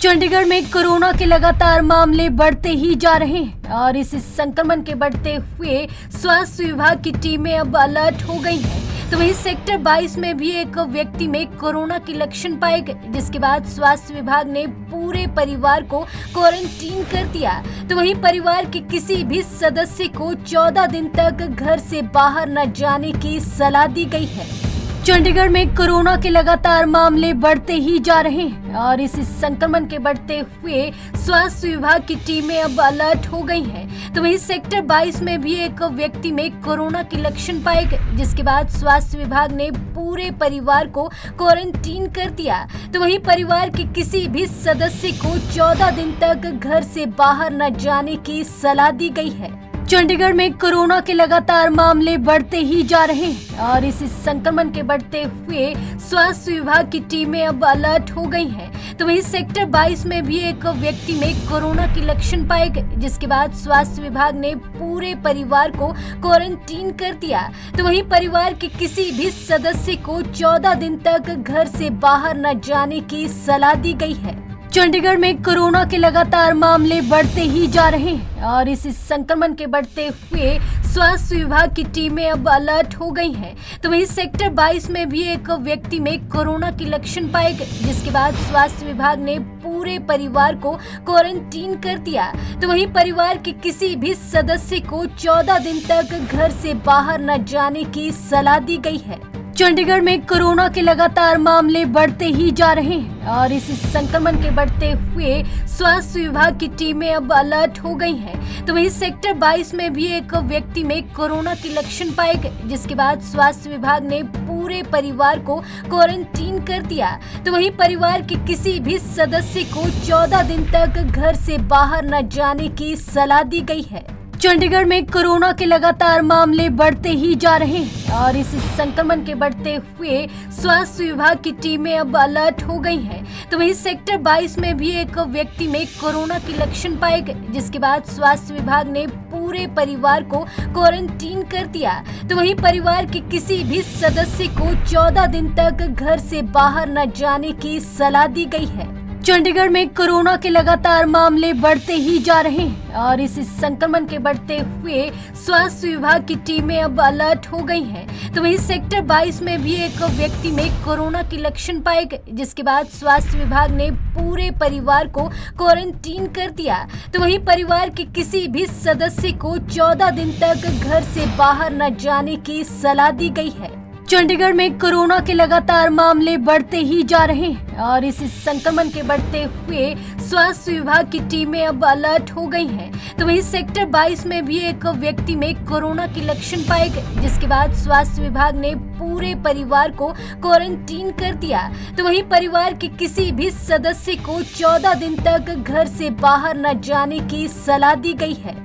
चंडीगढ़ में कोरोना के लगातार मामले बढ़ते ही जा रहे हैं और इस संक्रमण के बढ़ते हुए स्वास्थ्य विभाग की टीमें अब अलर्ट हो गई हैं। तो वहीं सेक्टर 22 में भी एक व्यक्ति में कोरोना के लक्षण पाए गए, जिसके बाद स्वास्थ्य विभाग ने पूरे परिवार को क्वारंटीन कर दिया। तो वहीं परिवार के किसी भी सदस्य को 14 दिन तक घर से बाहर न जाने की सलाह दी गई है। चंडीगढ़ में कोरोना के लगातार मामले बढ़ते ही जा रहे हैं और इस संक्रमण के बढ़ते हुए स्वास्थ्य विभाग की टीमें अब अलर्ट हो गई हैं। तो वहीं सेक्टर 22 में भी एक व्यक्ति में कोरोना के लक्षण पाए गए, जिसके बाद स्वास्थ्य विभाग ने पूरे परिवार को क्वारंटीन कर दिया। तो वहीं परिवार के किसी भी सदस्य को 14 दिन तक घर से बाहर न जाने की सलाह दी गई है। चंडीगढ़ में कोरोना के लगातार मामले बढ़ते ही जा रहे हैं और इस संक्रमण के बढ़ते हुए स्वास्थ्य विभाग की टीमें अब अलर्ट हो गई हैं। तो वहीं सेक्टर 22 में भी एक व्यक्ति में कोरोना के लक्षण पाए गए, जिसके बाद स्वास्थ्य विभाग ने पूरे परिवार को क्वारंटीन कर दिया। तो वहीं परिवार के किसी भी सदस्य को 14 दिन तक घर से बाहर न जाने की सलाह दी गई है। चंडीगढ़ में कोरोना के लगातार मामले बढ़ते ही जा रहे हैं और इस संक्रमण के बढ़ते हुए स्वास्थ्य विभाग की टीमें अब अलर्ट हो गई हैं। तो वहीं सेक्टर 22 में भी एक व्यक्ति में कोरोना के लक्षण पाए गए, जिसके बाद स्वास्थ्य विभाग ने पूरे परिवार को क्वारंटीन कर दिया। तो वहीं परिवार के किसी भी सदस्य को 14 दिन तक घर से बाहर न जाने की सलाह दी गई है। चंडीगढ़ में कोरोना के लगातार मामले बढ़ते ही जा रहे हैं और इस संक्रमण के बढ़ते हुए स्वास्थ्य विभाग की टीमें अब अलर्ट हो गई हैं। तो वहीं सेक्टर 22 में भी एक व्यक्ति में कोरोना के लक्षण पाए गए, जिसके बाद स्वास्थ्य विभाग ने पूरे परिवार को क्वारंटीन कर दिया। तो वहीं परिवार के किसी भी सदस्य को 14 दिन तक घर से बाहर न जाने की सलाह दी गई है। चंडीगढ़ में कोरोना के लगातार मामले बढ़ते ही जा रहे हैं और इस संक्रमण के बढ़ते हुए स्वास्थ्य विभाग की टीमें अब अलर्ट हो गई हैं। तो वहीं सेक्टर 22 में भी एक व्यक्ति में कोरोना के लक्षण पाए गए, जिसके बाद स्वास्थ्य विभाग ने पूरे परिवार को क्वारंटीन कर दिया। तो वहीं परिवार के किसी भी सदस्य को 14 दिन तक घर से बाहर न जाने की सलाह दी गई है। चंडीगढ़ में कोरोना के लगातार मामले बढ़ते ही जा रहे हैं और इस संक्रमण के बढ़ते हुए स्वास्थ्य विभाग की टीमें अब अलर्ट हो गई हैं। तो वहीं सेक्टर 22 में भी एक व्यक्ति में कोरोना के लक्षण पाए गए, जिसके बाद स्वास्थ्य विभाग ने पूरे परिवार को क्वारंटीन कर दिया। तो वहीं परिवार के किसी भी सदस्य को 14 दिन तक घर से बाहर न जाने की सलाह दी गई है। चंडीगढ़ में कोरोना के लगातार मामले बढ़ते ही जा रहे हैं और इस संक्रमण के बढ़ते हुए स्वास्थ्य विभाग की टीमें अब अलर्ट हो गई हैं। तो वहीं सेक्टर 22 में भी एक व्यक्ति में कोरोना के लक्षण पाए गए, जिसके बाद स्वास्थ्य विभाग ने पूरे परिवार को क्वारंटीन कर दिया। तो वहीं परिवार के किसी भी सदस्य को 14 दिन तक घर से बाहर न जाने की सलाह दी गई है।